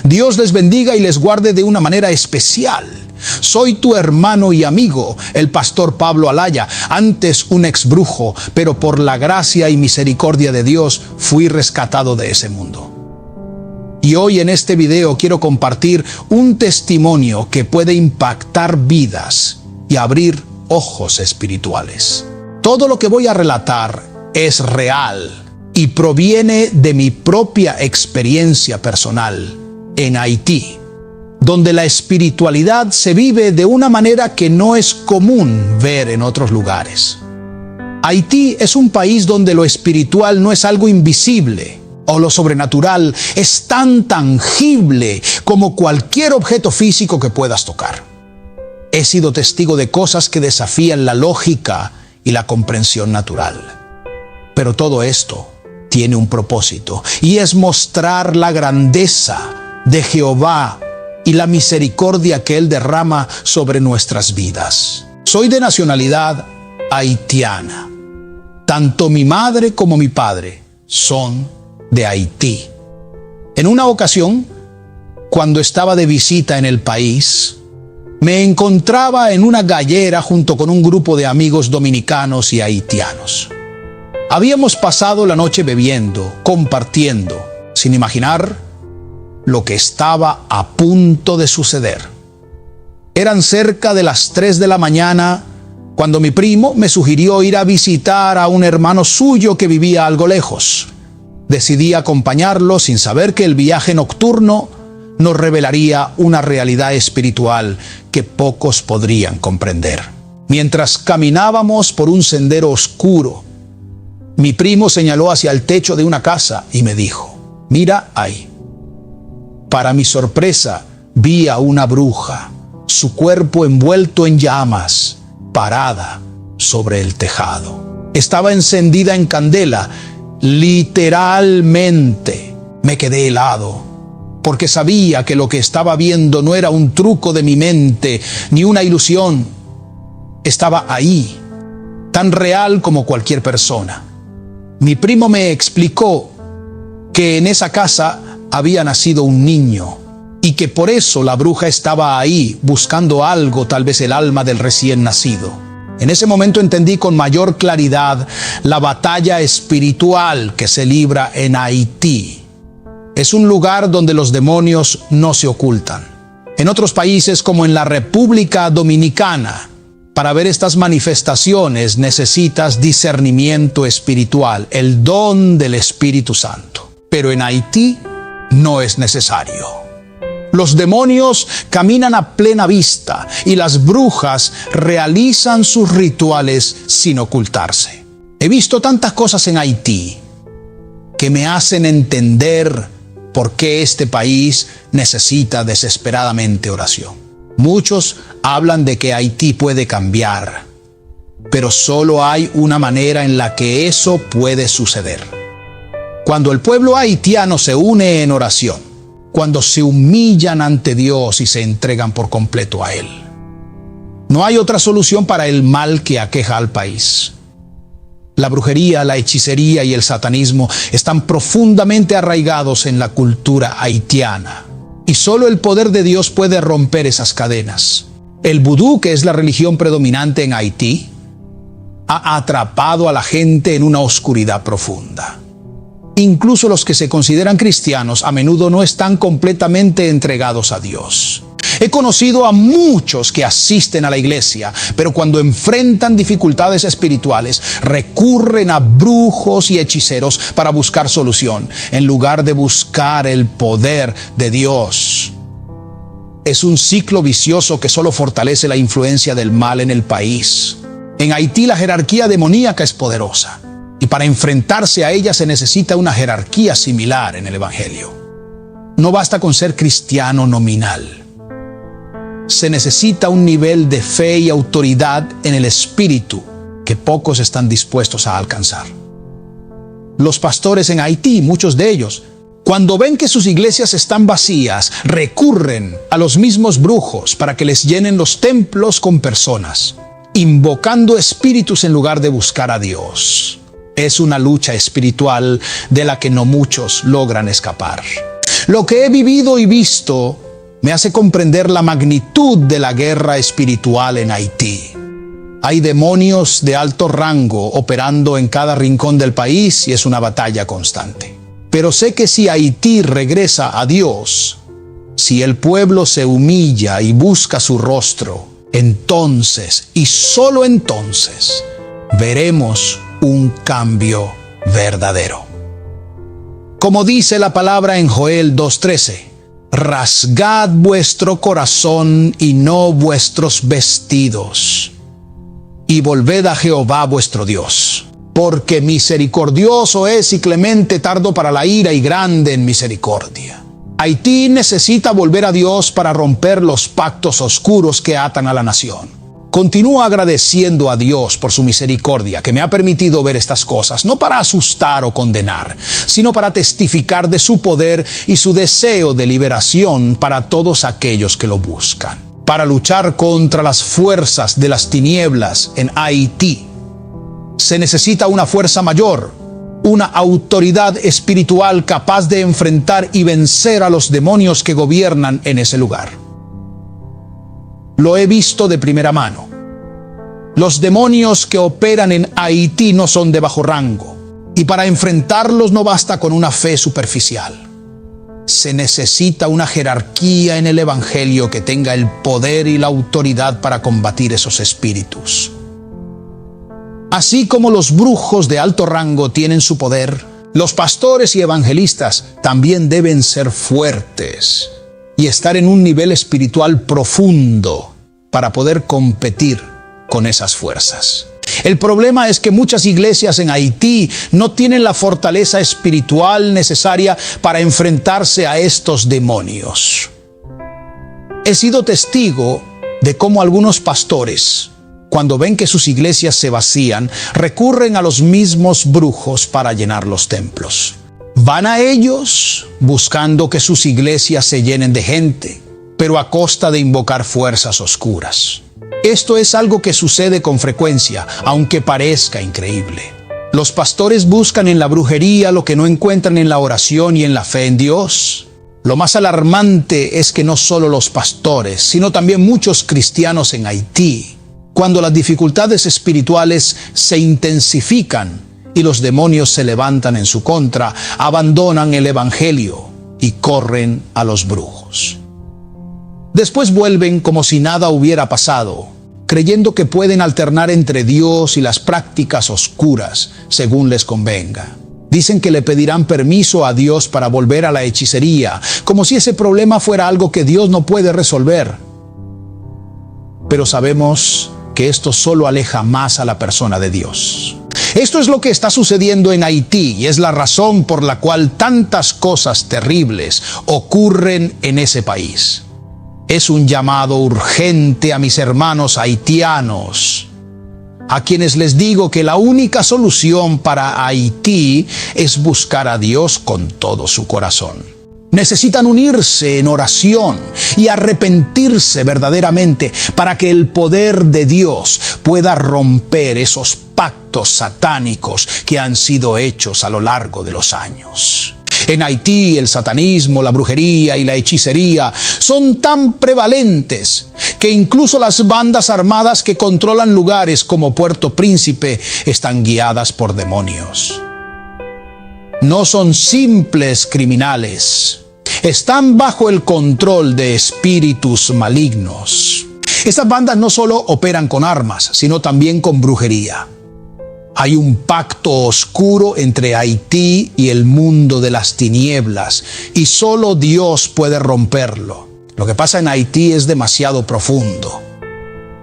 Dios les bendiga y les guarde de una manera especial. Soy tu hermano y amigo, el pastor Pablo Alaya, antes un exbrujo, pero por la gracia y misericordia de Dios fui rescatado de ese mundo. Y hoy en este video quiero compartir un testimonio que puede impactar vidas y abrir ojos espirituales. Todo lo que voy a relatar es real y proviene de mi propia experiencia personal en Haití, donde la espiritualidad se vive de una manera que no es común ver en otros lugares. Haití es un país donde lo espiritual no es algo invisible, o lo sobrenatural es tan tangible como cualquier objeto físico que puedas tocar. He sido testigo de cosas que desafían la lógica y la comprensión natural. Pero todo esto tiene un propósito, y es mostrar la grandeza de Jehová y la misericordia que Él derrama sobre nuestras vidas. Soy de nacionalidad haitiana. Tanto mi madre como mi padre son de Haití. En una ocasión, cuando estaba de visita en el país, me encontraba en una gallera junto con un grupo de amigos dominicanos y haitianos. Habíamos pasado la noche bebiendo, compartiendo, sin imaginar lo que estaba a punto de suceder. Eran cerca de las 3 de la mañana cuando mi primo me sugirió ir a visitar a un hermano suyo que vivía algo lejos. Decidí acompañarlo sin saber que el viaje nocturno nos revelaría una realidad espiritual que pocos podrían comprender. Mientras caminábamos por un sendero oscuro, mi primo señaló hacia el techo de una casa y me dijo: «Mira ahí». Para mi sorpresa, vi a una bruja, su cuerpo envuelto en llamas, parada sobre el tejado. Estaba encendida en candela, literalmente. Me quedé helado, porque sabía que lo que estaba viendo no era un truco de mi mente, ni una ilusión. Estaba ahí, tan real como cualquier persona. Mi primo me explicó que en esa casa había nacido un niño y que por eso la bruja estaba ahí buscando algo, tal vez el alma del recién nacido. En ese momento entendí con mayor claridad la batalla espiritual que se libra en Haití. Es un lugar donde los demonios no se ocultan. En otros países, como en la República Dominicana, para ver estas manifestaciones necesitas discernimiento espiritual, el don del Espíritu Santo. Pero en Haití no es necesario. Los demonios caminan a plena vista y las brujas realizan sus rituales sin ocultarse. He visto tantas cosas en Haití que me hacen entender por qué este país necesita desesperadamente oración. Muchos hablan de que Haití puede cambiar, pero solo hay una manera en la que eso puede suceder: cuando el pueblo haitiano se une en oración, cuando se humillan ante Dios y se entregan por completo a Él. No hay otra solución para el mal que aqueja al país. La brujería, la hechicería y el satanismo están profundamente arraigados en la cultura haitiana, y solo el poder de Dios puede romper esas cadenas. El vudú, que es la religión predominante en Haití, ha atrapado a la gente en una oscuridad profunda. Incluso los que se consideran cristianos a menudo no están completamente entregados a Dios. He conocido a muchos que asisten a la iglesia, pero cuando enfrentan dificultades espirituales, recurren a brujos y hechiceros para buscar solución, en lugar de buscar el poder de Dios. Es un ciclo vicioso que solo fortalece la influencia del mal en el país. En Haití la jerarquía demoníaca es poderosa, y para enfrentarse a ella se necesita una jerarquía similar en el Evangelio. No basta con ser cristiano nominal. Se necesita un nivel de fe y autoridad en el espíritu que pocos están dispuestos a alcanzar. Los pastores en Haití, muchos de ellos, cuando ven que sus iglesias están vacías, recurren a los mismos brujos para que les llenen los templos con personas, invocando espíritus en lugar de buscar a Dios. Es una lucha espiritual de la que no muchos logran escapar. Lo que he vivido y visto me hace comprender la magnitud de la guerra espiritual en Haití. Hay demonios de alto rango operando en cada rincón del país y es una batalla constante. Pero sé que si Haití regresa a Dios, si el pueblo se humilla y busca su rostro, entonces, y solo entonces, veremos un cambio verdadero. Como dice la palabra en Joel 2:13, rasgad vuestro corazón y no vuestros vestidos, y volved a Jehová vuestro Dios, porque misericordioso es y clemente, tardo para la ira y grande en misericordia. Haití necesita volver a Dios para romper los pactos oscuros que atan a la nación. Continúo agradeciendo a Dios por su misericordia que me ha permitido ver estas cosas, no para asustar o condenar, sino para testificar de su poder y su deseo de liberación para todos aquellos que lo buscan. Para luchar contra las fuerzas de las tinieblas en Haití, se necesita una fuerza mayor, una autoridad espiritual capaz de enfrentar y vencer a los demonios que gobiernan en ese lugar. Lo he visto de primera mano. Los demonios que operan en Haití no son de bajo rango, y para enfrentarlos no basta con una fe superficial. Se necesita una jerarquía en el Evangelio que tenga el poder y la autoridad para combatir esos espíritus. Así como los brujos de alto rango tienen su poder, los pastores y evangelistas también deben ser fuertes y estar en un nivel espiritual profundo para poder competir con esas fuerzas. El problema es que muchas iglesias en Haití no tienen la fortaleza espiritual necesaria para enfrentarse a estos demonios. He sido testigo de cómo algunos pastores, cuando ven que sus iglesias se vacían, recurren a los mismos brujos para llenar los templos. Van a ellos buscando que sus iglesias se llenen de gente, pero a costa de invocar fuerzas oscuras. Esto es algo que sucede con frecuencia, aunque parezca increíble. Los pastores buscan en la brujería lo que no encuentran en la oración y en la fe en Dios. Lo más alarmante es que no solo los pastores, sino también muchos cristianos en Haití, cuando las dificultades espirituales se intensifican y los demonios se levantan en su contra, abandonan el Evangelio y corren a los brujos. Después vuelven como si nada hubiera pasado, creyendo que pueden alternar entre Dios y las prácticas oscuras según les convenga. Dicen que le pedirán permiso a Dios para volver a la hechicería, como si ese problema fuera algo que Dios no puede resolver. Pero sabemos que esto solo aleja más a la persona de Dios. Esto es lo que está sucediendo en Haití y es la razón por la cual tantas cosas terribles ocurren en ese país. Es un llamado urgente a mis hermanos haitianos, a quienes les digo que la única solución para Haití es buscar a Dios con todo su corazón. Necesitan unirse en oración y arrepentirse verdaderamente para que el poder de Dios pueda romper esos pactos satánicos que han sido hechos a lo largo de los años. En Haití, el satanismo, la brujería y la hechicería son tan prevalentes que incluso las bandas armadas que controlan lugares como Puerto Príncipe están guiadas por demonios. No son simples criminales, están bajo el control de espíritus malignos. Estas bandas no solo operan con armas, sino también con brujería. Hay un pacto oscuro entre Haití y el mundo de las tinieblas, y solo Dios puede romperlo. Lo que pasa en Haití es demasiado profundo.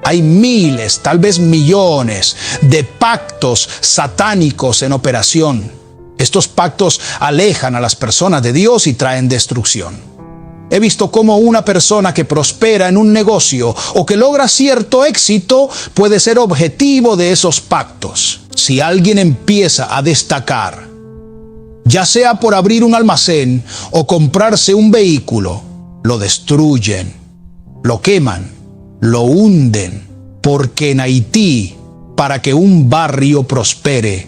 Hay miles, tal vez millones, de pactos satánicos en operación. Estos pactos alejan a las personas de Dios y traen destrucción. He visto cómo una persona que prospera en un negocio o que logra cierto éxito puede ser objetivo de esos pactos. Si alguien empieza a destacar, ya sea por abrir un almacén o comprarse un vehículo, lo destruyen, lo queman, lo hunden, porque en Haití, para que un barrio prospere,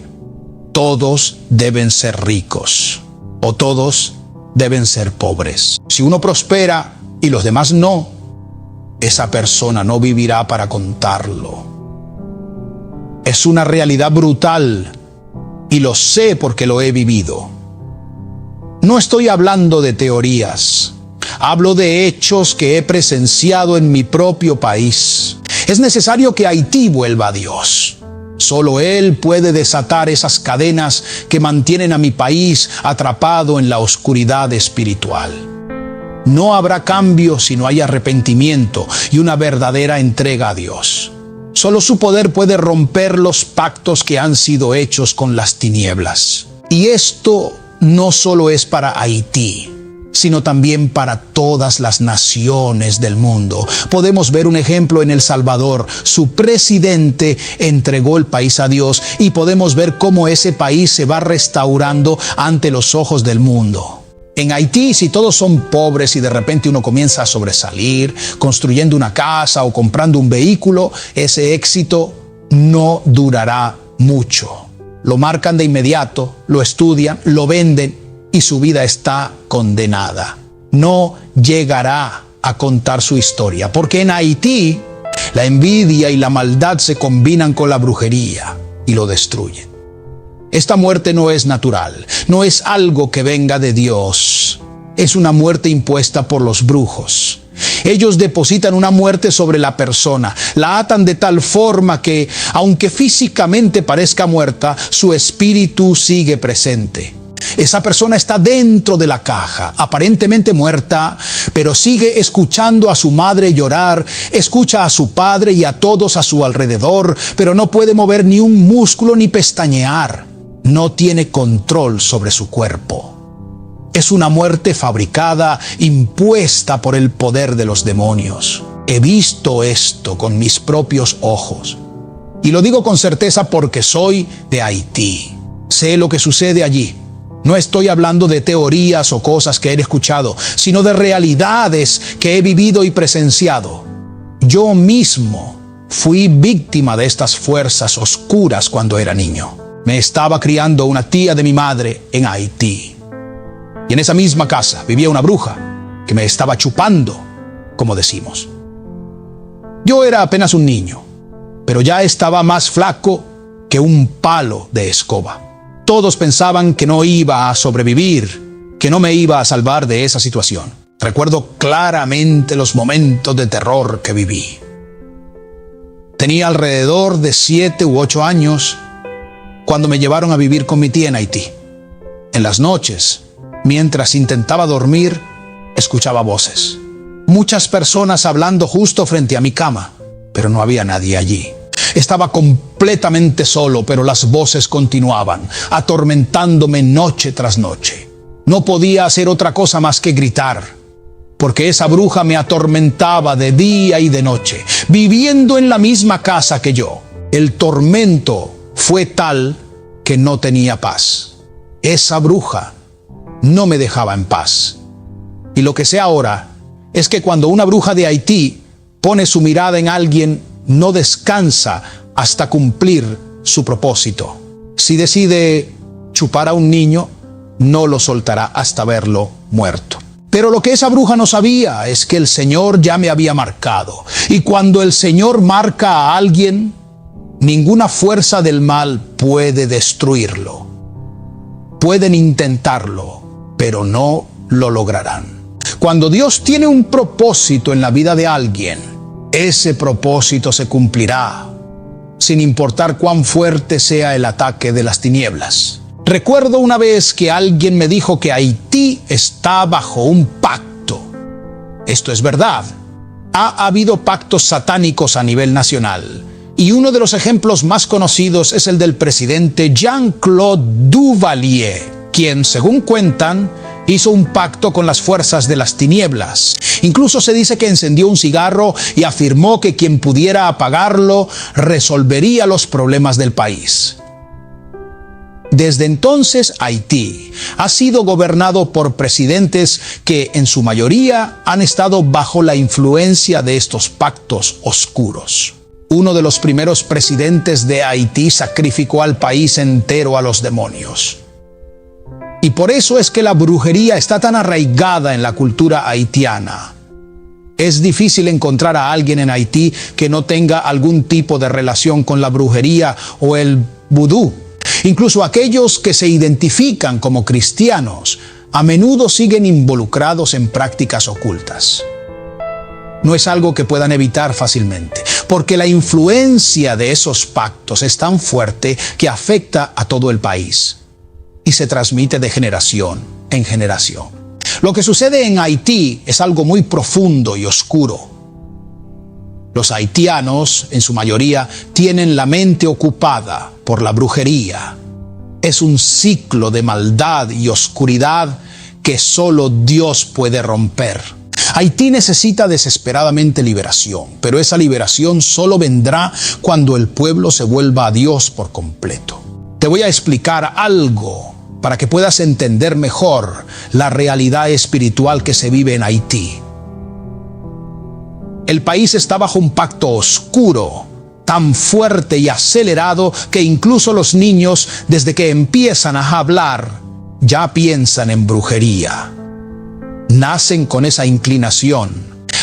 todos deben ser ricos o todos deben ser pobres. Si uno prospera y los demás no, esa persona no vivirá para contarlo. Es una realidad brutal y lo sé porque lo he vivido. No estoy hablando de teorías, hablo de hechos que he presenciado en mi propio país. Es necesario que Haití vuelva a Dios. Solo Él puede desatar esas cadenas que mantienen a mi país atrapado en la oscuridad espiritual. No habrá cambio si no hay arrepentimiento y una verdadera entrega a Dios. Solo su poder puede romper los pactos que han sido hechos con las tinieblas. Y esto no solo es para Haití, sino también para todas las naciones del mundo. Podemos ver un ejemplo en El Salvador. Su presidente entregó el país a Dios y podemos ver cómo ese país se va restaurando ante los ojos del mundo. En Haití, si todos son pobres y de repente uno comienza a sobresalir, construyendo una casa o comprando un vehículo, ese éxito no durará mucho. Lo marcan de inmediato, lo estudian, lo venden y su vida está condenada. No llegará a contar su historia, porque en Haití la envidia y la maldad se combinan con la brujería y lo destruyen. Esta muerte no es natural, no es algo que venga de Dios. Es una muerte impuesta por los brujos. Ellos depositan una muerte sobre la persona, la atan de tal forma que, aunque físicamente parezca muerta, su espíritu sigue presente. Esa persona está dentro de la caja, aparentemente muerta, pero sigue escuchando a su madre llorar, escucha a su padre y a todos a su alrededor, pero no puede mover ni un músculo ni pestañear. No tiene control sobre su cuerpo. Es una muerte fabricada, impuesta por el poder de los demonios. He visto esto con mis propios ojos. Y lo digo con certeza porque soy de Haití. Sé lo que sucede allí. No estoy hablando de teorías o cosas que he escuchado, sino de realidades que he vivido y presenciado. Yo mismo fui víctima de estas fuerzas oscuras cuando era niño. Me estaba criando una tía de mi madre en Haití. Y en esa misma casa vivía una bruja que me estaba chupando, como decimos. Yo era apenas un niño, pero ya estaba más flaco que un palo de escoba. Todos pensaban que no iba a sobrevivir, que no me iba a salvar de esa situación. Recuerdo claramente los momentos de terror que viví. Tenía alrededor de 7 u 8 años cuando me llevaron a vivir con mi tía en Haití. En las noches, mientras intentaba dormir, escuchaba voces. Muchas personas hablando justo frente a mi cama, pero no había nadie allí. Estaba completamente solo, pero las voces continuaban, atormentándome noche tras noche. No podía hacer otra cosa más que gritar, porque esa bruja me atormentaba de día y de noche, viviendo en la misma casa que yo. El tormento fue tal que no tenía paz. Esa bruja no me dejaba en paz. Y lo que sé ahora es que cuando una bruja de Haití pone su mirada en alguien, no descansa hasta cumplir su propósito. Si decide chupar a un niño, no lo soltará hasta verlo muerto. Pero lo que esa bruja no sabía es que el Señor ya me había marcado. Y cuando el Señor marca a alguien, ninguna fuerza del mal puede destruirlo. Pueden intentarlo, pero no lo lograrán. Cuando Dios tiene un propósito en la vida de alguien, ese propósito se cumplirá, sin importar cuán fuerte sea el ataque de las tinieblas. Recuerdo una vez que alguien me dijo que Haití está bajo un pacto. Esto es verdad. Ha habido pactos satánicos a nivel nacional. Y uno de los ejemplos más conocidos es el del presidente Jean-Claude Duvalier, quien, según cuentan, hizo un pacto con las fuerzas de las tinieblas. Incluso se dice que encendió un cigarro y afirmó que quien pudiera apagarlo resolvería los problemas del país. Desde entonces, Haití ha sido gobernado por presidentes que, en su mayoría, han estado bajo la influencia de estos pactos oscuros. Uno de los primeros presidentes de Haití sacrificó al país entero a los demonios. Y por eso es que la brujería está tan arraigada en la cultura haitiana. Es difícil encontrar a alguien en Haití que no tenga algún tipo de relación con la brujería o el vudú. Incluso aquellos que se identifican como cristianos a menudo siguen involucrados en prácticas ocultas. No es algo que puedan evitar fácilmente, porque la influencia de esos pactos es tan fuerte que afecta a todo el país y se transmite de generación en generación. Lo que sucede en Haití es algo muy profundo y oscuro. Los haitianos, en su mayoría, tienen la mente ocupada por la brujería. Es un ciclo de maldad y oscuridad que solo Dios puede romper. Haití necesita desesperadamente liberación, pero esa liberación solo vendrá cuando el pueblo se vuelva a Dios por completo. Te voy a explicar algo para que puedas entender mejor la realidad espiritual que se vive en Haití. El país está bajo un pacto oscuro, tan fuerte y acelerado que incluso los niños, desde que empiezan a hablar, ya piensan en brujería. Nacen con esa inclinación,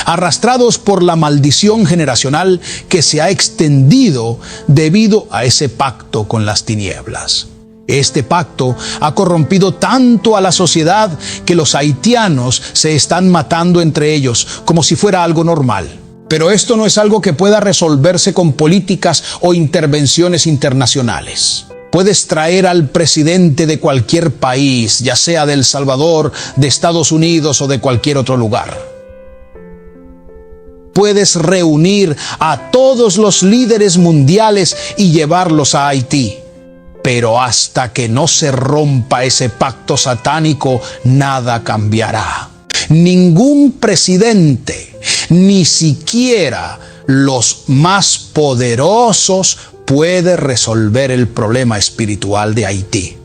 arrastrados por la maldición generacional que se ha extendido debido a ese pacto con las tinieblas. Este pacto ha corrompido tanto a la sociedad que los haitianos se están matando entre ellos como si fuera algo normal. Pero esto no es algo que pueda resolverse con políticas o intervenciones internacionales. Puedes traer al presidente de cualquier país, ya sea de El Salvador, de Estados Unidos o de cualquier otro lugar. Puedes reunir a todos los líderes mundiales y llevarlos a Haití. Pero hasta que no se rompa ese pacto satánico, nada cambiará. Ningún presidente, ni siquiera los más poderosos, puede resolver el problema espiritual de Haití.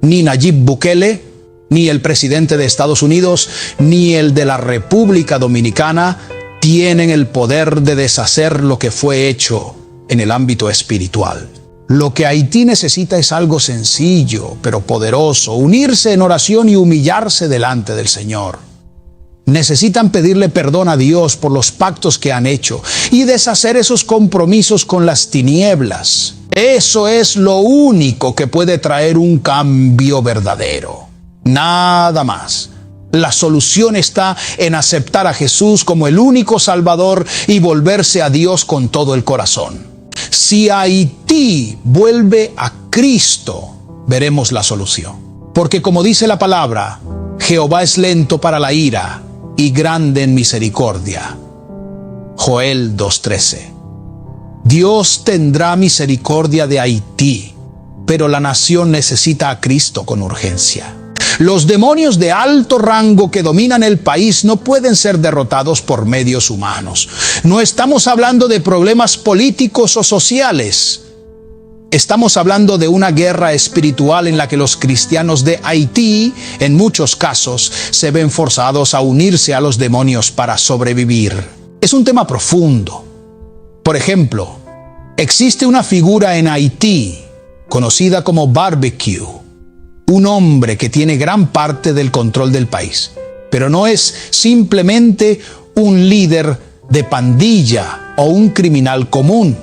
Ni Nayib Bukele, ni el presidente de Estados Unidos, ni el de la República Dominicana tienen el poder de deshacer lo que fue hecho en el ámbito espiritual. Lo que Haití necesita es algo sencillo, pero poderoso: unirse en oración y humillarse delante del Señor. Necesitan pedirle perdón a Dios por los pactos que han hecho y deshacer esos compromisos con las tinieblas. Eso es lo único que puede traer un cambio verdadero. Nada más. La solución está en aceptar a Jesús como el único Salvador y volverse a Dios con todo el corazón. Si Haití vuelve a Cristo, veremos la solución. Porque como dice la palabra, Jehová es lento para la ira y grande en misericordia. Joel 2:13. Dios tendrá misericordia de Haití, pero la nación necesita a Cristo con urgencia. Los demonios de alto rango que dominan el país no pueden ser derrotados por medios humanos. No estamos hablando de problemas políticos o sociales. Estamos hablando de una guerra espiritual en la que los cristianos de Haití, en muchos casos, se ven forzados a unirse a los demonios para sobrevivir. Es un tema profundo. Por ejemplo, existe una figura en Haití conocida como Barbecue, un hombre que tiene gran parte del control del país, pero no es simplemente un líder de pandilla o un criminal común.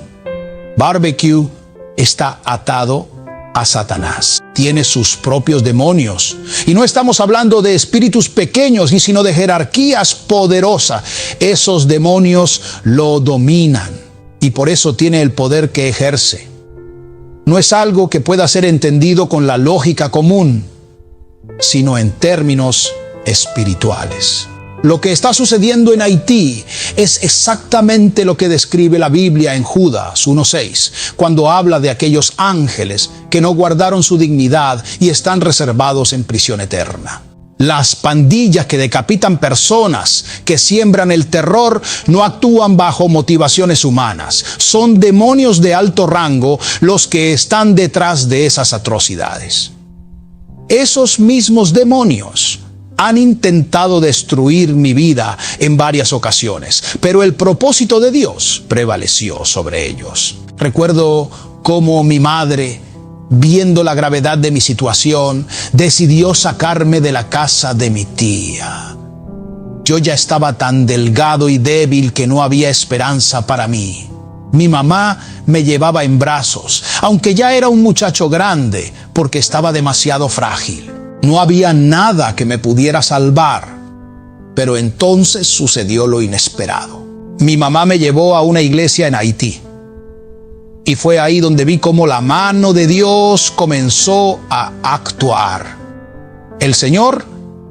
Barbecue está atado a Satanás. Tiene sus propios demonios. Y no estamos hablando de espíritus pequeños, sino de jerarquías poderosas. Esos demonios lo dominan y por eso tiene el poder que ejerce. No es algo que pueda ser entendido con la lógica común, sino en términos espirituales. Lo que está sucediendo en Haití es exactamente lo que describe la Biblia en Judas 1:6, cuando habla de aquellos ángeles que no guardaron su dignidad y están reservados en prisión eterna. Las pandillas que decapitan personas, que siembran el terror, no actúan bajo motivaciones humanas. Son demonios de alto rango los que están detrás de esas atrocidades. Esos mismos demonios han intentado destruir mi vida en varias ocasiones, pero el propósito de Dios prevaleció sobre ellos. Recuerdo cómo mi madre viendo la gravedad de mi situación, decidió sacarme de la casa de mi tía. Yo ya estaba tan delgado y débil que no había esperanza para mí. Mi mamá me llevaba en brazos, aunque ya era un muchacho grande, porque estaba demasiado frágil. No había nada que me pudiera salvar. Pero entonces sucedió lo inesperado. Mi mamá me llevó a una iglesia en Haití. Y fue ahí donde vi cómo la mano de Dios comenzó a actuar. El Señor,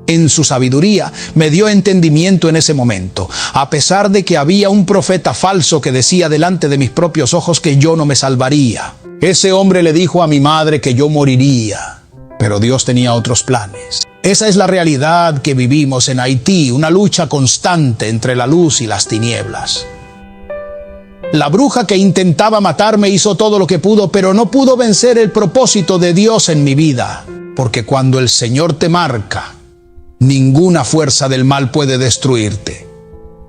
en su sabiduría, me dio entendimiento en ese momento, a pesar de que había un profeta falso que decía delante de mis propios ojos que yo no me salvaría. Ese hombre le dijo a mi madre que yo moriría, pero Dios tenía otros planes. Esa es la realidad que vivimos en Haití, una lucha constante entre la luz y las tinieblas. La bruja que intentaba matarme hizo todo lo que pudo, pero no pudo vencer el propósito de Dios en mi vida, porque cuando el Señor te marca, ninguna fuerza del mal puede destruirte.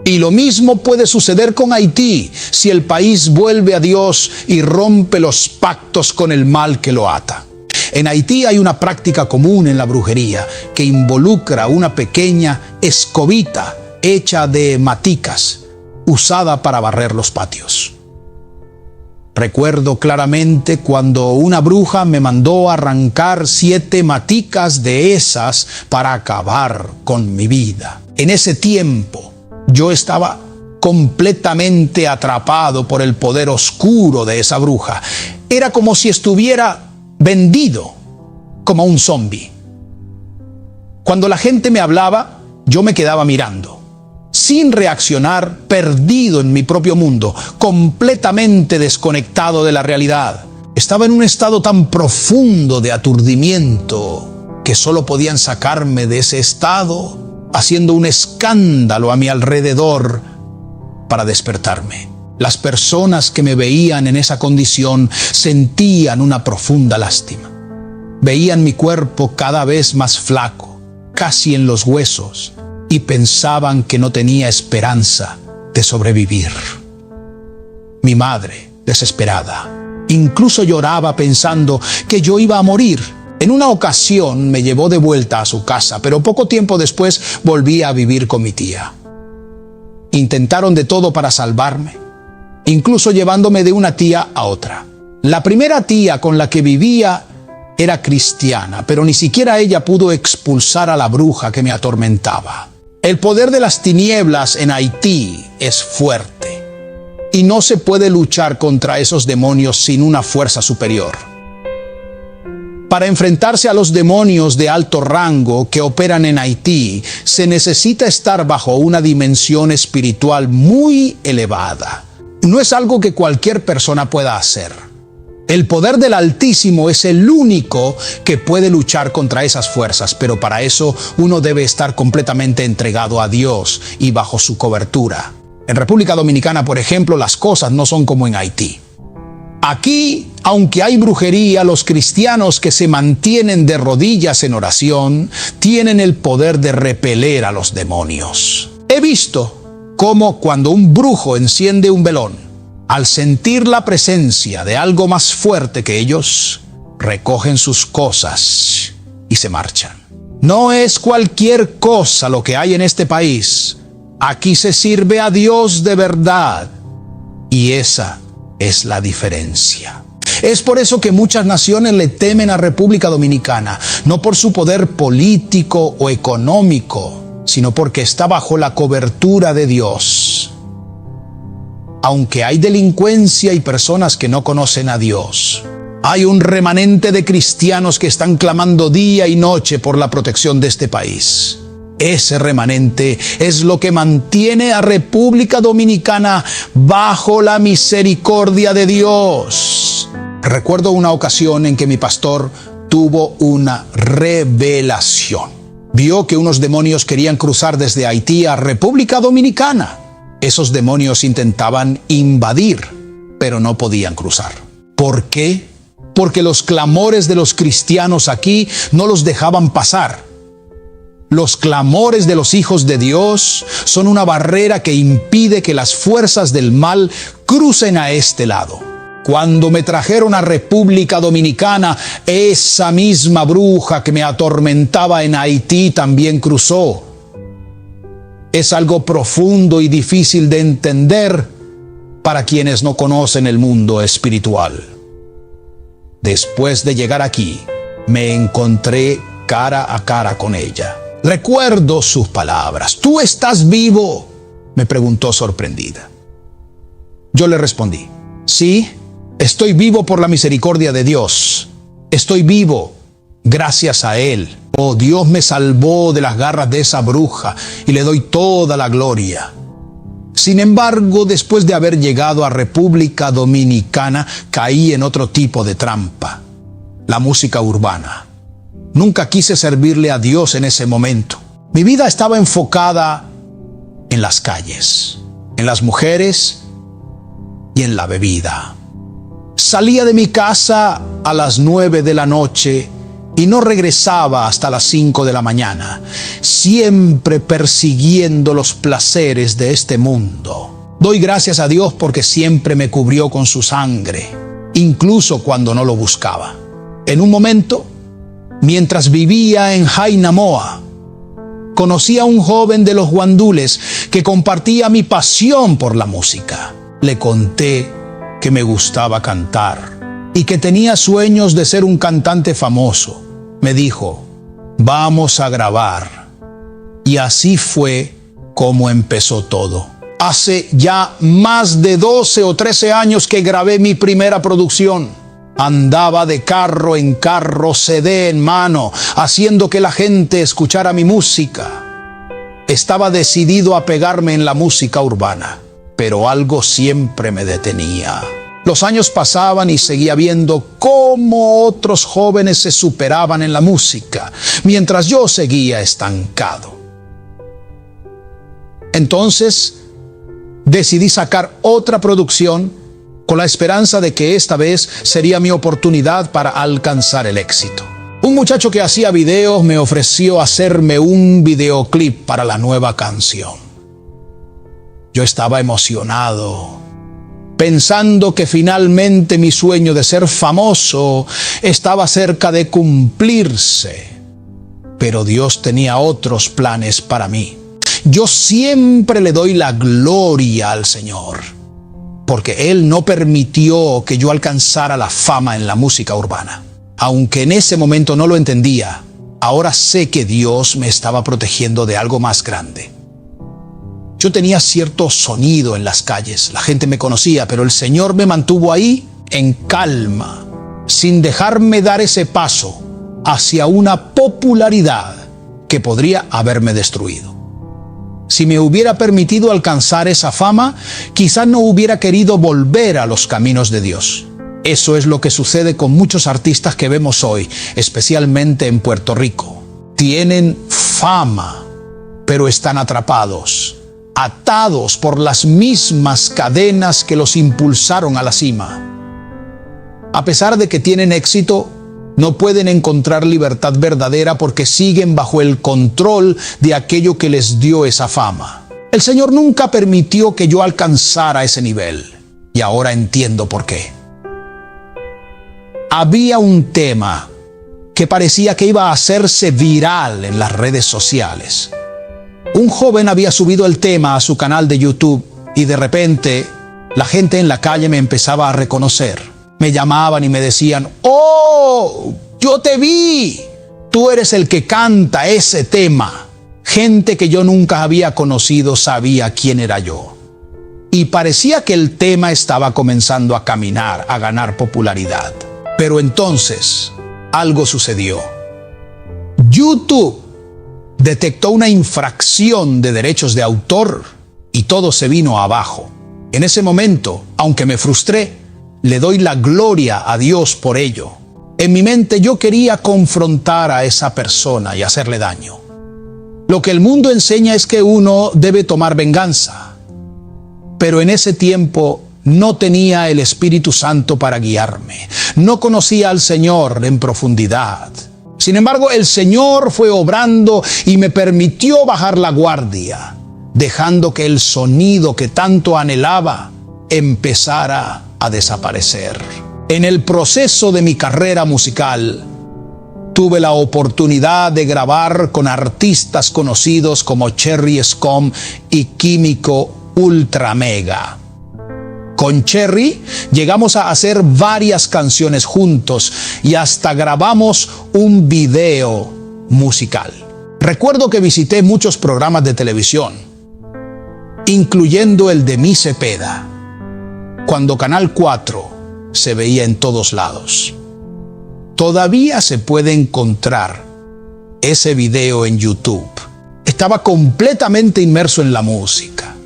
Y lo mismo puede suceder con Haití si el país vuelve a Dios y rompe los pactos con el mal que lo ata. En Haití hay una práctica común en la brujería que involucra una pequeña escobita hecha de maticas, usada para barrer los patios. Recuerdo claramente cuando una bruja me mandó arrancar 7 maticas de esas para acabar con mi vida. En ese tiempo yo estaba completamente atrapado por el poder oscuro de esa bruja. Era como si estuviera vendido como un zombi. Cuando la gente me hablaba, yo me quedaba mirando, sin reaccionar, perdido en mi propio mundo, completamente desconectado de la realidad. Estaba en un estado tan profundo de aturdimiento que solo podían sacarme de ese estado haciendo un escándalo a mi alrededor para despertarme. Las personas que me veían en esa condición sentían una profunda lástima. Veían mi cuerpo cada vez más flaco, casi en los huesos, y pensaban que no tenía esperanza de sobrevivir. Mi madre, desesperada, incluso lloraba pensando que yo iba a morir. En una ocasión me llevó de vuelta a su casa, pero poco tiempo después volví a vivir con mi tía. Intentaron de todo para salvarme, incluso llevándome de una tía a otra. La primera tía con la que vivía era cristiana, pero ni siquiera ella pudo expulsar a la bruja que me atormentaba. El poder de las tinieblas en Haití es fuerte y no se puede luchar contra esos demonios sin una fuerza superior. Para enfrentarse a los demonios de alto rango que operan en Haití, se necesita estar bajo una dimensión espiritual muy elevada. No es algo que cualquier persona pueda hacer. El poder del Altísimo es el único que puede luchar contra esas fuerzas, pero para eso uno debe estar completamente entregado a Dios y bajo su cobertura. En República Dominicana, por ejemplo, las cosas no son como en Haití. Aquí, aunque hay brujería, los cristianos que se mantienen de rodillas en oración tienen el poder de repeler a los demonios. He visto cómo cuando un brujo enciende un velón, al sentir la presencia de algo más fuerte que ellos, recogen sus cosas y se marchan. No es cualquier cosa lo que hay en este país. Aquí se sirve a Dios de verdad. Y esa es la diferencia. Es por eso que muchas naciones le temen a República Dominicana, no por su poder político o económico, sino porque está bajo la cobertura de Dios. Aunque hay delincuencia y personas que no conocen a Dios, hay un remanente de cristianos que están clamando día y noche por la protección de este país. Ese remanente es lo que mantiene a República Dominicana bajo la misericordia de Dios. Recuerdo una ocasión en que mi pastor tuvo una revelación. Vio que unos demonios querían cruzar desde Haití a República Dominicana. Esos demonios intentaban invadir, pero no podían cruzar. ¿Por qué? Porque los clamores de los cristianos aquí no los dejaban pasar. Los clamores de los hijos de Dios son una barrera que impide que las fuerzas del mal crucen a este lado. Cuando me trajeron a República Dominicana, esa misma bruja que me atormentaba en Haití también cruzó. Es algo profundo y difícil de entender para quienes no conocen el mundo espiritual. Después de llegar aquí, me encontré cara a cara con ella. Recuerdo sus palabras. ¿Tú estás vivo?, me preguntó sorprendida. Yo le respondí, sí, estoy vivo por la misericordia de Dios. Estoy vivo gracias a Él. Oh, Dios me salvó de las garras de esa bruja y le doy toda la gloria. Sin embargo, después de haber llegado a República Dominicana, caí en otro tipo de trampa: la música urbana. Nunca quise servirle a Dios en ese momento. Mi vida estaba enfocada en las calles, en las mujeres y en la bebida. Salía de mi casa a las 9 de la noche y no regresaba hasta las 5 de la mañana, siempre persiguiendo los placeres de este mundo. Doy gracias a Dios porque siempre me cubrió con su sangre, incluso cuando no lo buscaba. En un momento, mientras vivía en Jainamoa, conocí a un joven de los guandules que compartía mi pasión por la música. Le conté que me gustaba cantar y que tenía sueños de ser un cantante famoso. Me dijo, vamos a grabar. Y así fue como empezó todo. Hace ya más de 12 o 13 años que grabé mi primera producción. Andaba de carro en carro, CD en mano, haciendo que la gente escuchara mi música. Estaba decidido a pegarme en la música urbana, pero algo siempre me detenía. Los años pasaban y seguía viendo cómo otros jóvenes se superaban en la música, mientras yo seguía estancado. Entonces, decidí sacar otra producción con la esperanza de que esta vez sería mi oportunidad para alcanzar el éxito. Un muchacho que hacía videos me ofreció hacerme un videoclip para la nueva canción. Yo estaba emocionado, pensando que finalmente mi sueño de ser famoso estaba cerca de cumplirse. Pero Dios tenía otros planes para mí. Yo siempre le doy la gloria al Señor, porque Él no permitió que yo alcanzara la fama en la música urbana. Aunque en ese momento no lo entendía, ahora sé que Dios me estaba protegiendo de algo más grande. Yo tenía cierto sonido en las calles, la gente me conocía, pero el Señor me mantuvo ahí en calma, sin dejarme dar ese paso hacia una popularidad que podría haberme destruido. Si me hubiera permitido alcanzar esa fama, quizás no hubiera querido volver a los caminos de Dios. Eso es lo que sucede con muchos artistas que vemos hoy, especialmente en Puerto Rico. Tienen fama, pero están atrapados, atados por las mismas cadenas que los impulsaron a la cima. A pesar de que tienen éxito, no pueden encontrar libertad verdadera porque siguen bajo el control de aquello que les dio esa fama. El Señor nunca permitió que yo alcanzara ese nivel, y ahora entiendo por qué. Había un tema que parecía que iba a hacerse viral en las redes sociales. Un joven había subido el tema a su canal de YouTube y de repente la gente en la calle me empezaba a reconocer. Me llamaban y me decían, ¡oh, yo te vi! Tú eres el que canta ese tema. Gente que yo nunca había conocido sabía quién era yo. Y parecía que el tema estaba comenzando a caminar, a ganar popularidad. Pero entonces algo sucedió. YouTube detectó una infracción de derechos de autor y todo se vino abajo. En ese momento, aunque me frustré, le doy la gloria a Dios por ello. En mi mente yo quería confrontar a esa persona y hacerle daño. Lo que el mundo enseña es que uno debe tomar venganza. Pero en ese tiempo no tenía el Espíritu Santo para guiarme. No conocía al Señor en profundidad. Sin embargo, el Señor fue obrando y me permitió bajar la guardia, dejando que el sonido que tanto anhelaba empezara a desaparecer. En el proceso de mi carrera musical, tuve la oportunidad de grabar con artistas conocidos como Cherry Scum y Químico Ultra Mega. Con Cherry llegamos a hacer varias canciones juntos y hasta grabamos un video musical. Recuerdo que visité muchos programas de televisión, incluyendo el de Mi Cepeda, cuando Canal 4 se veía en todos lados. Todavía se puede encontrar ese video en YouTube. Estaba completamente inmerso en la música.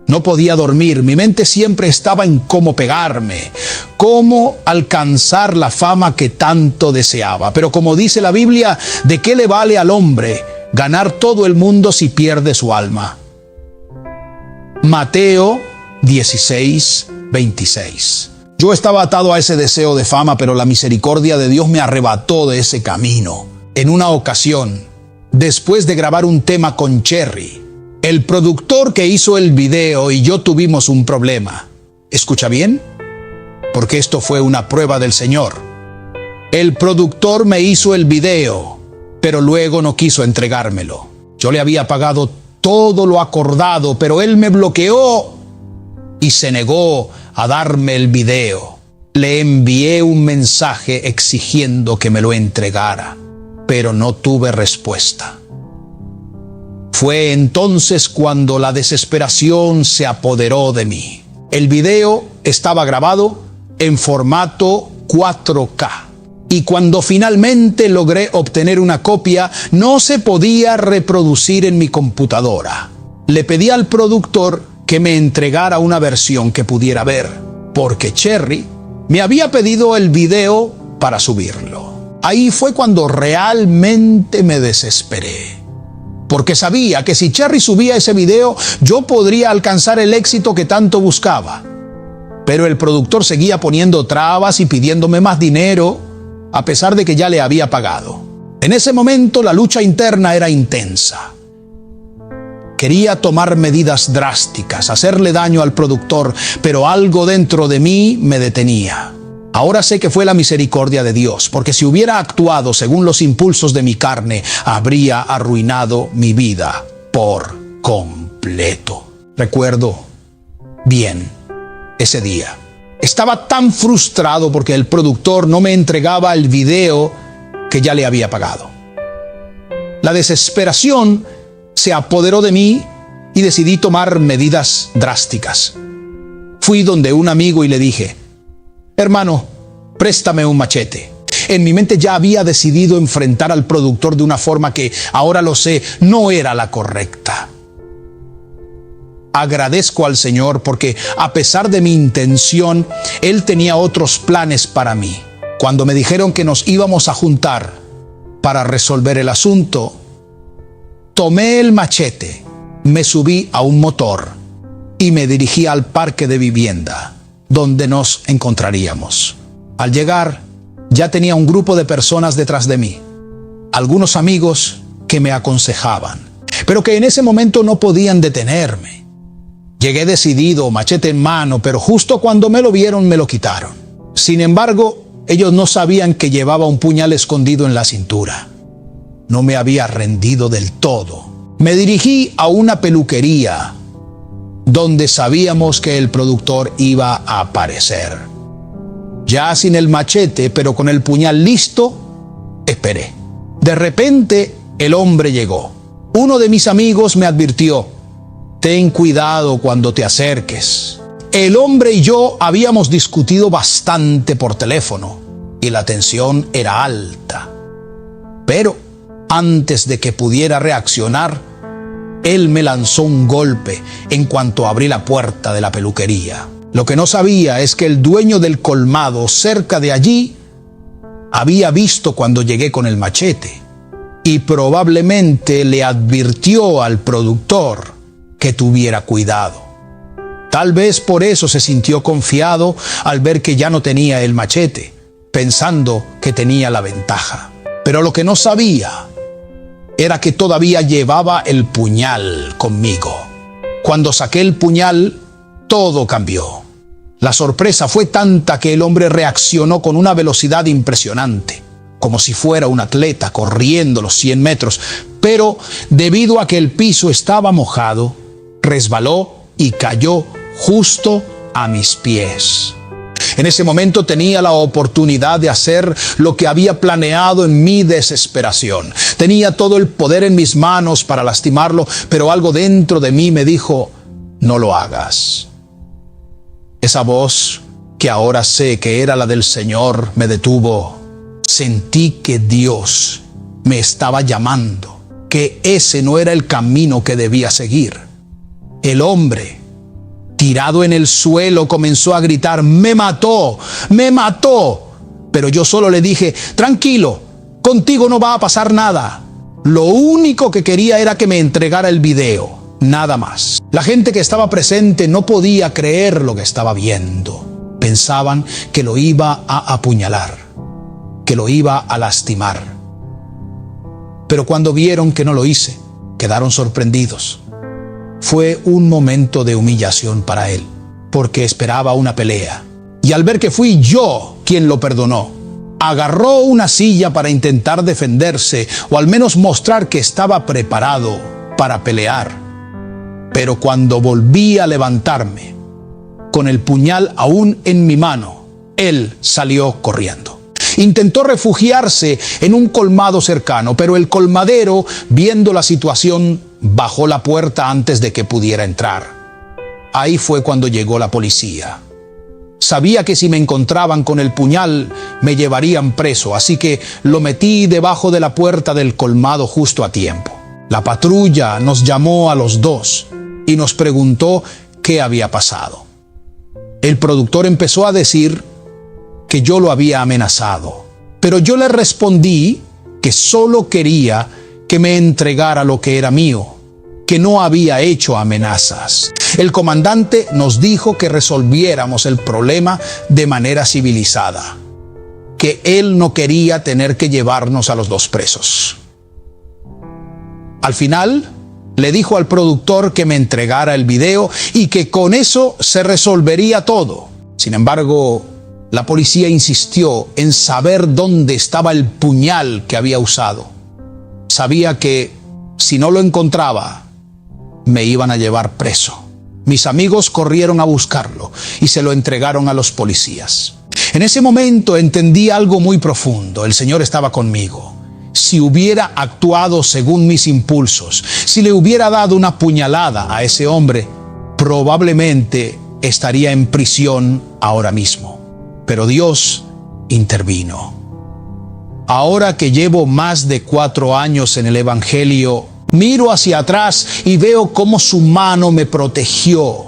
No podía dormir, mi mente siempre estaba en cómo pegarme, cómo alcanzar la fama que tanto deseaba. Pero como dice la Biblia, ¿de qué le vale al hombre ganar todo el mundo si pierde su alma? Mateo 16:26. Yo estaba atado a ese deseo de fama, pero la misericordia de Dios me arrebató de ese camino. En una ocasión, después de grabar un tema con Cherry, el productor que hizo el video y yo tuvimos un problema. ¿Escucha bien? Porque esto fue una prueba del Señor. El productor me hizo el video, pero luego no quiso entregármelo. Yo le había pagado todo lo acordado, pero él me bloqueó y se negó a darme el video. Le envié un mensaje exigiendo que me lo entregara, pero no tuve respuesta. Fue entonces cuando la desesperación se apoderó de mí. El video estaba grabado en formato 4K y cuando finalmente logré obtener una copia, no se podía reproducir en mi computadora. Le pedí al productor que me entregara una versión que pudiera ver, porque Cherry me había pedido el video para subirlo. Ahí fue cuando realmente me desesperé, porque sabía que si Cherry subía ese video, yo podría alcanzar el éxito que tanto buscaba. Pero el productor seguía poniendo trabas y pidiéndome más dinero, a pesar de que ya le había pagado. En ese momento la lucha interna era intensa. Quería tomar medidas drásticas, hacerle daño al productor, pero algo dentro de mí me detenía. Ahora sé que fue la misericordia de Dios, porque si hubiera actuado según los impulsos de mi carne, habría arruinado mi vida por completo. Recuerdo bien ese día. Estaba tan frustrado porque el productor no me entregaba el video que ya le había pagado. La desesperación se apoderó de mí y decidí tomar medidas drásticas. Fui donde un amigo y le dije: hermano, préstame un machete. En mi mente ya había decidido enfrentar al productor de una forma que, ahora lo sé, no era la correcta. Agradezco al Señor porque, a pesar de mi intención, Él tenía otros planes para mí. Cuando me dijeron que nos íbamos a juntar para resolver el asunto, tomé el machete, me subí a un motor y me dirigí al parque de vivienda donde nos encontraríamos. Al llegar, ya tenía un grupo de personas detrás de mí, algunos amigos que me aconsejaban, pero que en ese momento no podían detenerme. Llegué decidido, machete en mano, pero justo cuando me lo vieron me lo quitaron. Sin embargo, ellos no sabían que llevaba un puñal escondido en la cintura. No me había rendido del todo. Me dirigí a una peluquería donde sabíamos que el productor iba a aparecer. Ya sin el machete, pero con el puñal listo, esperé. De repente, el hombre llegó. Uno de mis amigos me advirtió: ten cuidado cuando te acerques. El hombre y yo habíamos discutido bastante por teléfono y la tensión era alta. Pero antes de que pudiera reaccionar, él me lanzó un golpe en cuanto abrí la puerta de la peluquería. Lo que no sabía es que el dueño del colmado cerca de allí había visto cuando llegué con el machete y probablemente le advirtió al productor que tuviera cuidado. Tal vez por eso se sintió confiado al ver que ya no tenía el machete, pensando que tenía la ventaja. Pero lo que no sabía era que todavía llevaba el puñal conmigo. Cuando saqué el puñal, todo cambió. La sorpresa fue tanta que el hombre reaccionó con una velocidad impresionante, como si fuera un atleta corriendo los 100 metros, pero debido a que el piso estaba mojado, resbaló y cayó justo a mis pies. En ese momento tenía la oportunidad de hacer lo que había planeado en mi desesperación. Tenía todo el poder en mis manos para lastimarlo, pero algo dentro de mí me dijo: no lo hagas. Esa voz, que ahora sé que era la del Señor, me detuvo. Sentí que Dios me estaba llamando, que ese no era el camino que debía seguir. El hombre, tirado en el suelo, comenzó a gritar: ¡me mató! ¡Me mató! Pero yo solo le dije: tranquilo, contigo no va a pasar nada. Lo único que quería era que me entregara el video, nada más. La gente que estaba presente no podía creer lo que estaba viendo. Pensaban que lo iba a apuñalar, que lo iba a lastimar. Pero cuando vieron que no lo hice, quedaron sorprendidos. Fue un momento de humillación para él, porque esperaba una pelea. Y al ver que fui yo quien lo perdonó, agarró una silla para intentar defenderse, o al menos mostrar que estaba preparado para pelear. Pero cuando volví a levantarme, con el puñal aún en mi mano, él salió corriendo. Intentó refugiarse en un colmado cercano, pero el colmadero, viendo la situación, bajó la puerta antes de que pudiera entrar. Ahí fue cuando llegó la policía. Sabía que si me encontraban con el puñal, me llevarían preso, así que lo metí debajo de la puerta del colmado justo a tiempo. La patrulla nos llamó a los dos y nos preguntó qué había pasado. El productor empezó a decir que yo lo había amenazado, pero yo le respondí que solo quería que me entregara lo que era mío, que no había hecho amenazas. El comandante nos dijo que resolviéramos el problema de manera civilizada, que él no quería tener que llevarnos a los dos presos. Al final, le dijo al productor que me entregara el video y que con eso se resolvería todo. Sin embargo, la policía insistió en saber dónde estaba el puñal que había usado. Sabía que si no lo encontraba, me iban a llevar preso. Mis amigos corrieron a buscarlo y se lo entregaron a los policías. En ese momento entendí algo muy profundo. El Señor estaba conmigo. Si hubiera actuado según mis impulsos, si le hubiera dado una puñalada a ese hombre, probablemente estaría en prisión ahora mismo. Pero Dios intervino. Ahora que llevo más de 4 años en el Evangelio, miro hacia atrás y veo cómo su mano me protegió.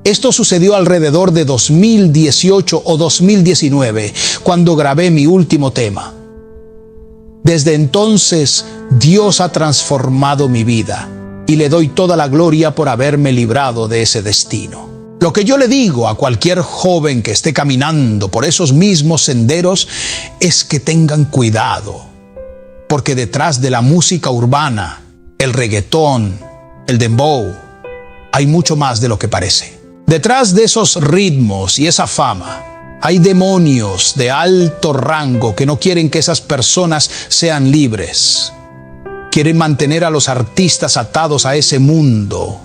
Esto sucedió alrededor de 2018 o 2019, cuando grabé mi último tema. Desde entonces, Dios ha transformado mi vida y le doy toda la gloria por haberme librado de ese destino. Lo que yo le digo a cualquier joven que esté caminando por esos mismos senderos es que tengan cuidado, porque detrás de la música urbana, el reggaetón, el dembow, hay mucho más de lo que parece. Detrás de esos ritmos y esa fama, hay demonios de alto rango que no quieren que esas personas sean libres. Quieren mantener a los artistas atados a ese mundo,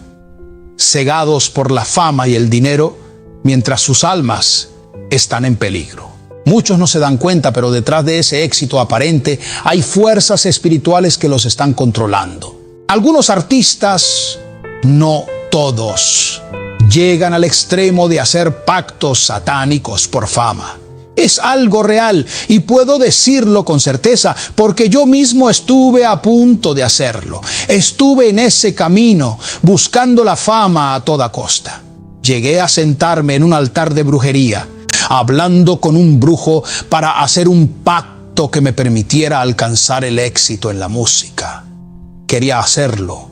cegados por la fama y el dinero, mientras sus almas están en peligro. Muchos no se dan cuenta, pero detrás de ese éxito aparente hay fuerzas espirituales que los están controlando. Algunos artistas, no todos, llegan al extremo de hacer pactos satánicos por fama. Es algo real y puedo decirlo con certeza porque yo mismo estuve a punto de hacerlo. Estuve en ese camino buscando la fama a toda costa. Llegué a sentarme en un altar de brujería, hablando con un brujo para hacer un pacto que me permitiera alcanzar el éxito en la música. Quería hacerlo,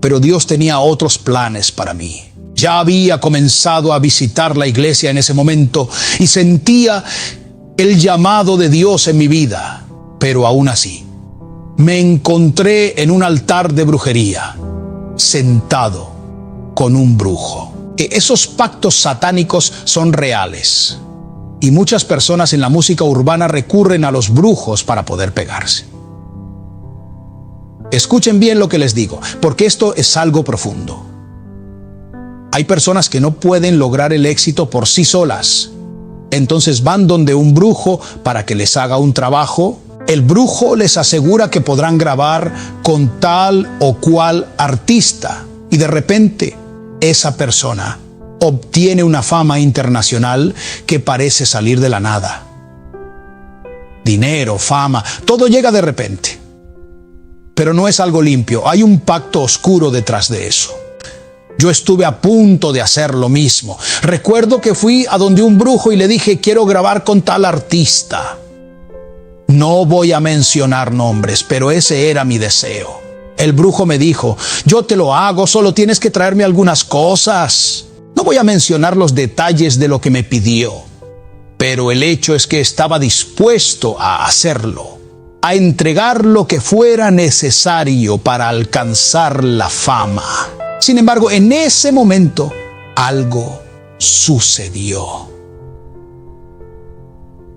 pero Dios tenía otros planes para mí. Ya había comenzado a visitar la iglesia en ese momento y sentía el llamado de Dios en mi vida. Pero aún así, me encontré en un altar de brujería, sentado con un brujo. Esos pactos satánicos son reales. Y muchas personas en la música urbana recurren a los brujos para poder pegarse. Escuchen bien lo que les digo, porque esto es algo profundo. Hay personas que no pueden lograr el éxito por sí solas. Entonces van donde un brujo para que les haga un trabajo. El brujo les asegura que podrán grabar con tal o cual artista. Y de repente, esa persona obtiene una fama internacional que parece salir de la nada. Dinero, fama, todo llega de repente. Pero no es algo limpio, hay un pacto oscuro detrás de eso. Yo estuve a punto de hacer lo mismo. Recuerdo que fui a donde un brujo y le dije, quiero grabar con tal artista. No voy a mencionar nombres, pero ese era mi deseo. El brujo me dijo, yo te lo hago, solo tienes que traerme algunas cosas. No voy a mencionar los detalles de lo que me pidió, pero el hecho es que estaba dispuesto a hacerlo, a entregar lo que fuera necesario para alcanzar la fama. Sin embargo, en ese momento, algo sucedió.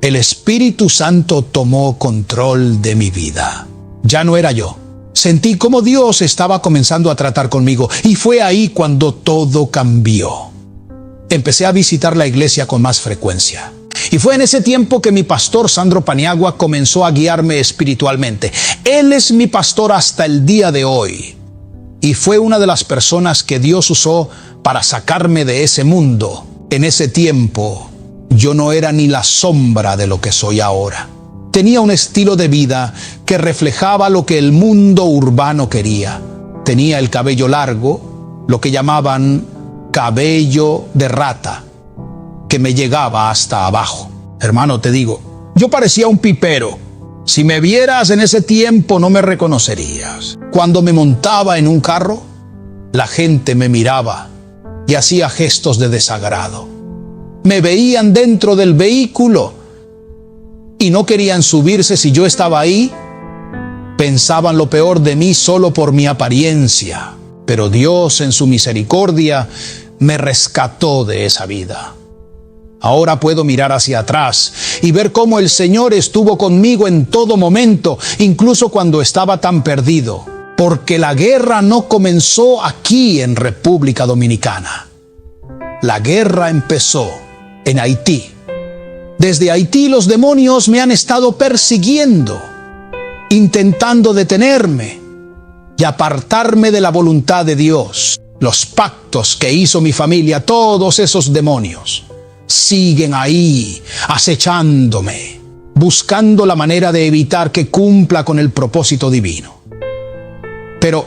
El Espíritu Santo tomó control de mi vida. Ya no era yo. Sentí como Dios estaba comenzando a tratar conmigo y fue ahí cuando todo cambió. Empecé a visitar la iglesia con más frecuencia. Y fue en ese tiempo que mi pastor Sandro Paniagua comenzó a guiarme espiritualmente. Él es mi pastor hasta el día de hoy. Y fue una de las personas que Dios usó para sacarme de ese mundo. En ese tiempo, yo no era ni la sombra de lo que soy ahora. Tenía un estilo de vida que reflejaba lo que el mundo urbano quería. Tenía el cabello largo, lo que llamaban cabello de rata, que me llegaba hasta abajo. Hermano, te digo, yo parecía un pipero. Si me vieras en ese tiempo no me reconocerías. Cuando me montaba en un carro, la gente me miraba y hacía gestos de desagrado. Me veían dentro del vehículo y no querían subirse si yo estaba ahí. Pensaban lo peor de mí solo por mi apariencia. Pero Dios en su misericordia me rescató de esa vida. Ahora puedo mirar hacia atrás y ver cómo el Señor estuvo conmigo en todo momento, incluso cuando estaba tan perdido. Porque la guerra no comenzó aquí en República Dominicana. La guerra empezó en Haití. Desde Haití los demonios me han estado persiguiendo, intentando detenerme y apartarme de la voluntad de Dios. Los pactos que hizo mi familia, todos esos demonios, siguen ahí, acechándome, buscando la manera de evitar que cumpla con el propósito divino. Pero,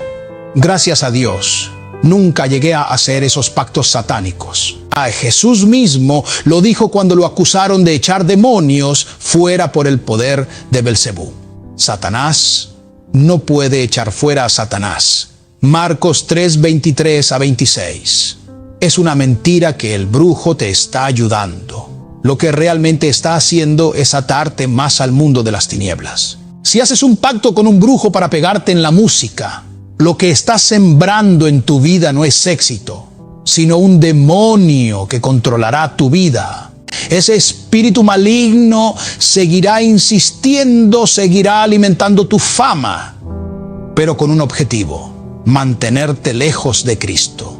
gracias a Dios, nunca llegué a hacer esos pactos satánicos. Jesús mismo lo dijo cuando lo acusaron de echar demonios fuera por el poder de Belcebú. Satanás no puede echar fuera a Satanás. Marcos 3, 23 a 26. Es una mentira que el brujo te está ayudando. Lo que realmente está haciendo es atarte más al mundo de las tinieblas. Si haces un pacto con un brujo para pegarte en la música, lo que estás sembrando en tu vida no es éxito, sino un demonio que controlará tu vida. Ese espíritu maligno seguirá insistiendo, seguirá alimentando tu fama, pero con un objetivo: mantenerte lejos de Cristo.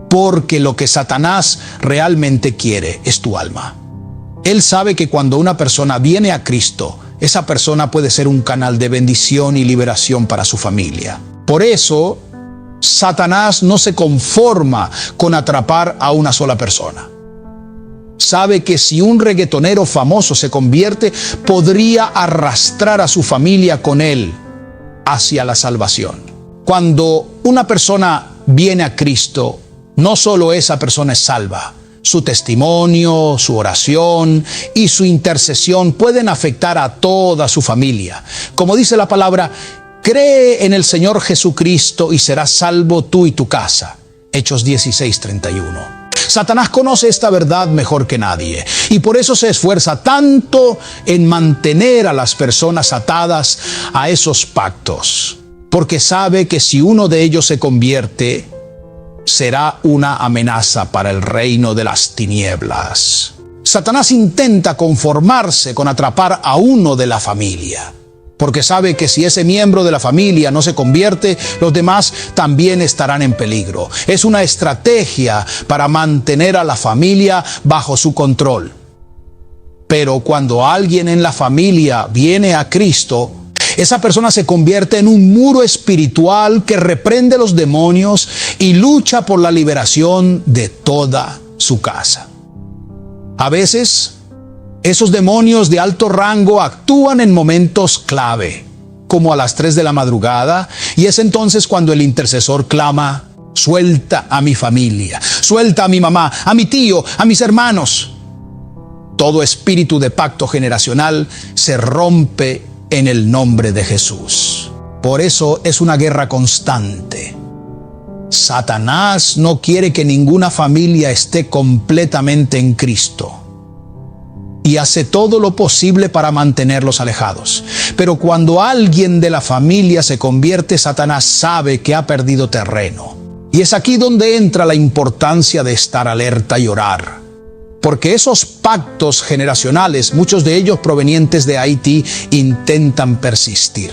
Porque lo que Satanás realmente quiere es tu alma. Él sabe que cuando una persona viene a Cristo, esa persona puede ser un canal de bendición y liberación para su familia. Por eso, Satanás no se conforma con atrapar a una sola persona. Sabe que si un reggaetonero famoso se convierte, podría arrastrar a su familia con él hacia la salvación. Cuando una persona viene a Cristo, no solo esa persona es salva, su testimonio, su oración y su intercesión pueden afectar a toda su familia. Como dice la palabra, cree en el Señor Jesucristo y serás salvo tú y tu casa. Hechos 16:31. Satanás conoce esta verdad mejor que nadie y por eso se esfuerza tanto en mantener a las personas atadas a esos pactos. Porque sabe que si uno de ellos se convierte, será una amenaza para el reino de las tinieblas. Satanás intenta conformarse con atrapar a uno de la familia, porque sabe que si ese miembro de la familia no se convierte, los demás también estarán en peligro. Es una estrategia para mantener a la familia bajo su control. Pero cuando alguien en la familia viene a Cristo, esa persona se convierte en un muro espiritual que reprende los demonios y lucha por la liberación de toda su casa. A veces, esos demonios de alto rango actúan en momentos clave, como a las 3 de la madrugada, y es entonces cuando el intercesor clama: suelta a mi familia, suelta a mi mamá, a mi tío, a mis hermanos. Todo espíritu de pacto generacional se rompe en el nombre de Jesús. Por eso es una guerra constante. Satanás no quiere que ninguna familia esté completamente en Cristo y hace todo lo posible para mantenerlos alejados. Pero cuando alguien de la familia se convierte, Satanás sabe que ha perdido terreno. Y es aquí donde entra la importancia de estar alerta y orar. Porque esos pactos generacionales, muchos de ellos provenientes de Haití, intentan persistir.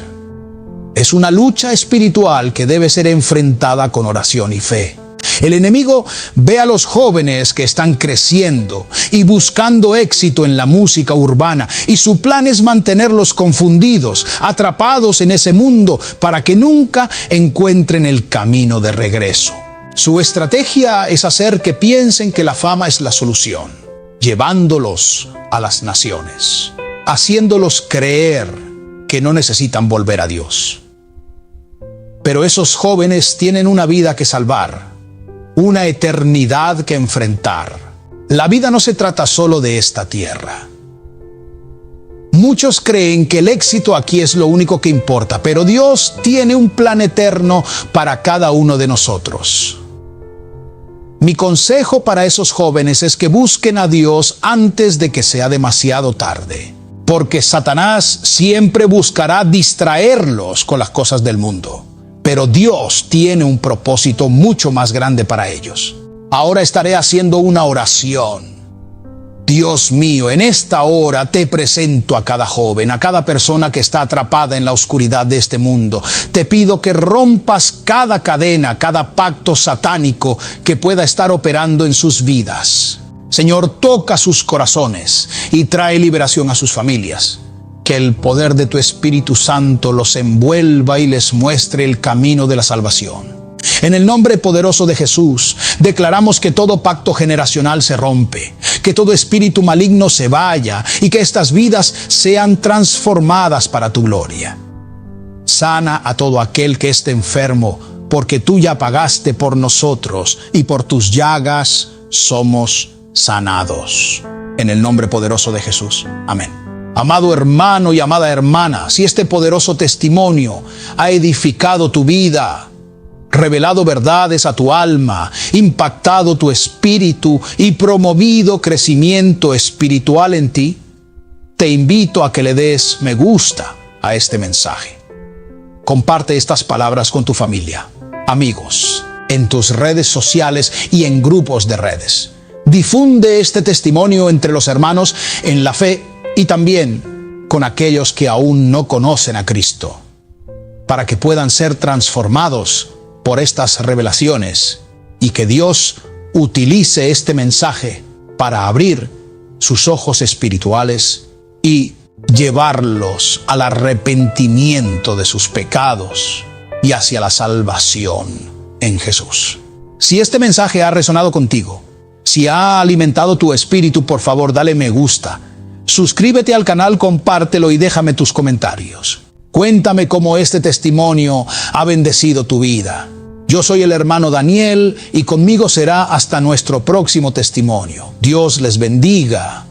Es una lucha espiritual que debe ser enfrentada con oración y fe. El enemigo ve a los jóvenes que están creciendo y buscando éxito en la música urbana, y su plan es mantenerlos confundidos, atrapados en ese mundo, para que nunca encuentren el camino de regreso. Su estrategia es hacer que piensen que la fama es la solución, llevándolos a las naciones, haciéndolos creer que no necesitan volver a Dios. Pero esos jóvenes tienen una vida que salvar, una eternidad que enfrentar. La vida no se trata solo de esta tierra. Muchos creen que el éxito aquí es lo único que importa, pero Dios tiene un plan eterno para cada uno de nosotros. Mi consejo para esos jóvenes es que busquen a Dios antes de que sea demasiado tarde, porque Satanás siempre buscará distraerlos con las cosas del mundo. Pero Dios tiene un propósito mucho más grande para ellos. Ahora estaré haciendo una oración. Dios mío, en esta hora te presento a cada joven, a cada persona que está atrapada en la oscuridad de este mundo. Te pido que rompas cada cadena, cada pacto satánico que pueda estar operando en sus vidas. Señor, toca sus corazones y trae liberación a sus familias. Que el poder de tu Espíritu Santo los envuelva y les muestre el camino de la salvación. En el nombre poderoso de Jesús, declaramos que todo pacto generacional se rompe, que todo espíritu maligno se vaya y que estas vidas sean transformadas para tu gloria. Sana a todo aquel que esté enfermo, porque tú ya pagaste por nosotros y por tus llagas somos sanados. En el nombre poderoso de Jesús. Amén. Amado hermano y amada hermana, si este poderoso testimonio ha edificado tu vida, revelado verdades a tu alma, impactado tu espíritu y promovido crecimiento espiritual en ti, te invito a que le des me gusta a este mensaje. Comparte estas palabras con tu familia, amigos, en tus redes sociales y en grupos de redes. Difunde este testimonio entre los hermanos en la fe y también con aquellos que aún no conocen a Cristo, para que puedan ser transformados por estas revelaciones y que Dios utilice este mensaje para abrir sus ojos espirituales y llevarlos al arrepentimiento de sus pecados y hacia la salvación en Jesús. Si este mensaje ha resonado contigo, si ha alimentado tu espíritu, por favor, dale me gusta. Suscríbete al canal, compártelo y déjame tus comentarios. Cuéntame cómo este testimonio ha bendecido tu vida. Yo soy el hermano Daniel y conmigo será hasta nuestro próximo testimonio. Dios les bendiga.